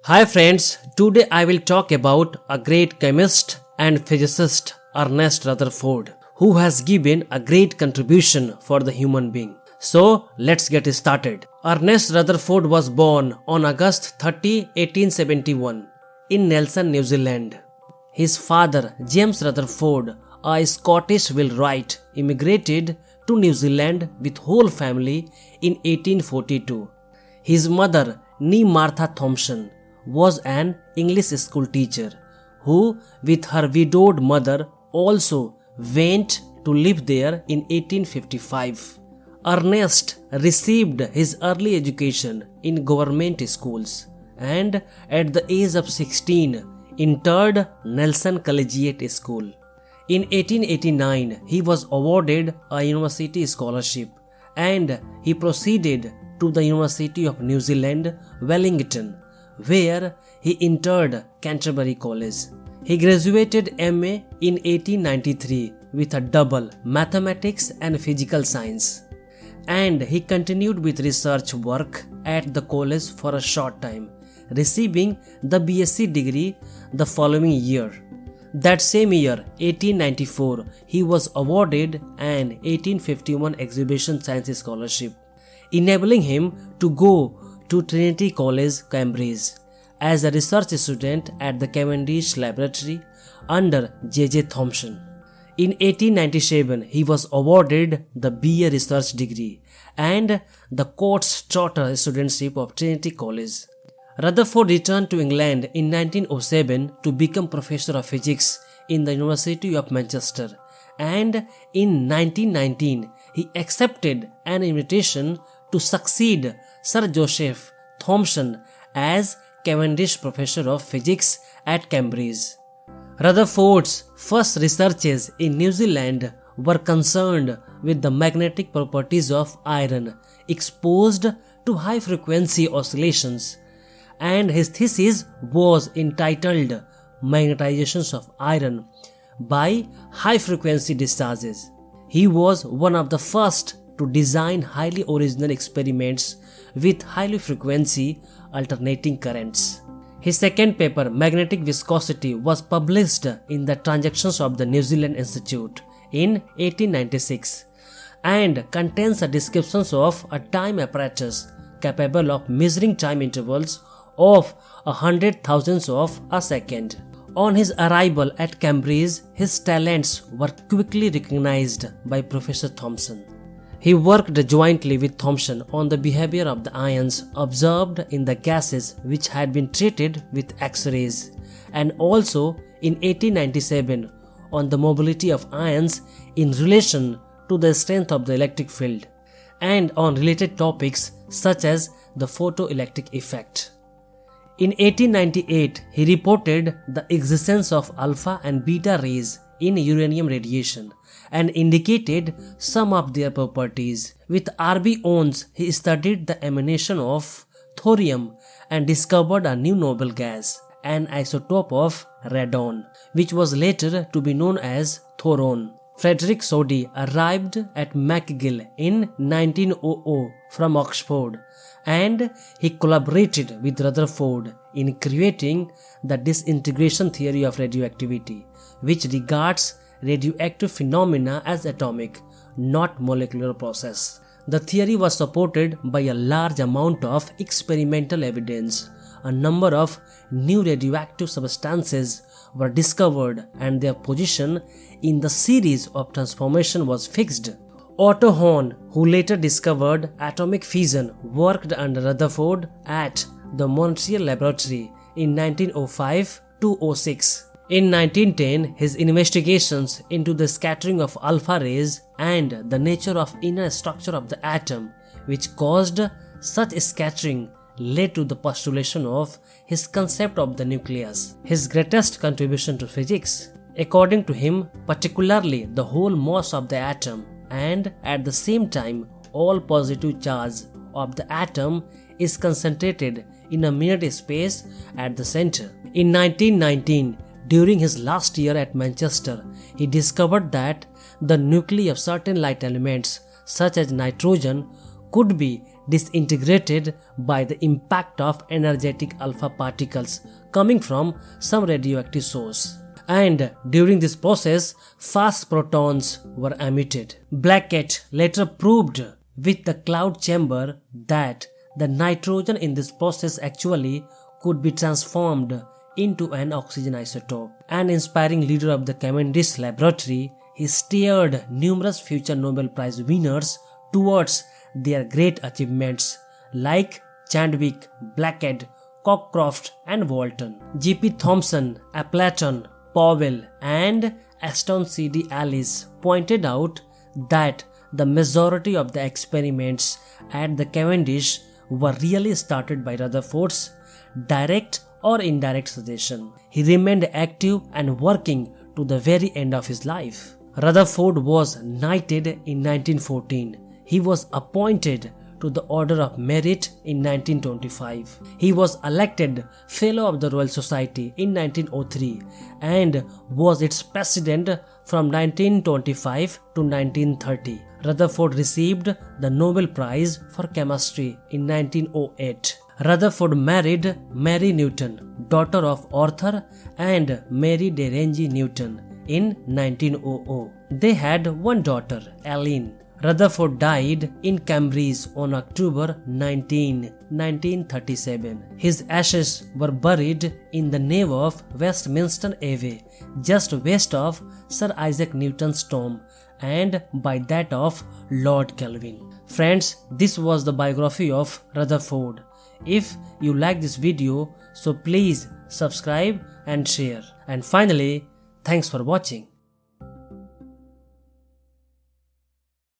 Hi friends, today I will talk about a great chemist and physicist Ernest Rutherford who has given a great contribution for the human being. So let's get started. Ernest Rutherford was born on August 30, 1871 in Nelson, New Zealand. His father, James Rutherford, a Scottish wheelwright, immigrated to New Zealand with whole family in 1842. His mother, Nee Martha Thompson, was an English school teacher who, with her widowed mother, also went to live there in 1855. Ernest received his early education in government schools and at the age of 16 entered Nelson Collegiate School. In 1889, he was awarded a university scholarship and he proceeded to the University of New Zealand, Wellington, where he entered Canterbury College. He graduated MA in 1893 with a double mathematics and physical science, and he continued with research work at the college for a short time, receiving the BSc degree the following year. That same year, 1894, he was awarded an 1851 Exhibition Science Scholarship, enabling him to go to Trinity College, Cambridge, as a research student at the Cavendish Laboratory under J.J. Thomson. In 1897, he was awarded the BA Research degree and the Coates Trotter Studentship of Trinity College. Rutherford returned to England in 1907 to become Professor of Physics in the University of Manchester, and in 1919 he accepted an invitation to succeed Sir Joseph Thomson as Cavendish Professor of Physics at Cambridge. Rutherford's first researches in New Zealand were concerned with the magnetic properties of iron exposed to high frequency oscillations, and his thesis was entitled Magnetizations of Iron by High Frequency Discharges. He was one of the first to design highly original experiments with high frequency alternating currents. His second paper, Magnetic Viscosity, was published in the Transactions of the New Zealand Institute in 1896 and contains a description of a time apparatus capable of measuring time intervals of 100,000ths of a second. On his arrival at Cambridge, his talents were quickly recognized by Professor Thomson. He worked jointly with Thomson on the behavior of the ions observed in the gases which had been treated with X-rays, and also in 1897 on the mobility of ions in relation to the strength of the electric field, and on related topics such as the photoelectric effect. In 1898, he reported the existence of alpha and beta rays in uranium radiation and indicated some of their properties. With RB-ons, he studied the emanation of thorium and discovered a new noble gas, an isotope of radon, which was later to be known as thoron. Frederick Soddy arrived at McGill in 1900 from Oxford, and he collaborated with Rutherford in creating the disintegration theory of radioactivity, which regards radioactive phenomena as atomic, not molecular process. The theory was supported by a large amount of experimental evidence. A number of new radioactive substances were discovered and their position in the series of transformation was fixed. Otto Hahn, who later discovered atomic fission, worked under Rutherford at the Montreal Laboratory in 1905-06. In 1910, his investigations into the scattering of alpha rays and the nature of inner structure of the atom which caused such scattering led to the postulation of his concept of the nucleus, his greatest contribution to physics. According to him, particularly the whole mass of the atom and at the same time all positive charge of the atom is concentrated in a minute space at the center. In 1919, during his last year at Manchester, he discovered that the nuclei of certain light elements such as nitrogen could be disintegrated by the impact of energetic alpha particles coming from some radioactive source. And during this process, fast protons were emitted. Blackett later proved with the cloud chamber that the nitrogen in this process actually could be transformed into an oxygen isotope. An inspiring leader of the Cavendish laboratory, he steered numerous future Nobel Prize winners towards their great achievements like Chandwick, Blackett, Cockcroft and Walton. G.P. Thomson, Appleton, Powell and Aston C.D. Ellis pointed out that the majority of the experiments at the Cavendish were really started by Rutherford's direct or indirect suggestion. He remained active and working to the very end of his life. Rutherford was knighted in 1914. He was appointed to the Order of Merit in 1925. He was elected Fellow of the Royal Society in 1903 and was its president from 1925 to 1930. Rutherford received the Nobel Prize for Chemistry in 1908. Rutherford married Mary Newton, daughter of Arthur and Mary de Rengie Newton, in 1900. They had one daughter, Eileen. Rutherford died in Cambridge on October 19, 1937. His ashes were buried in the nave of Westminster Abbey, just west of Sir Isaac Newton's tomb and by that of Lord Kelvin. Friends, this was the biography of Rutherford. If you like this video, so please subscribe and share. And finally, thanks for watching.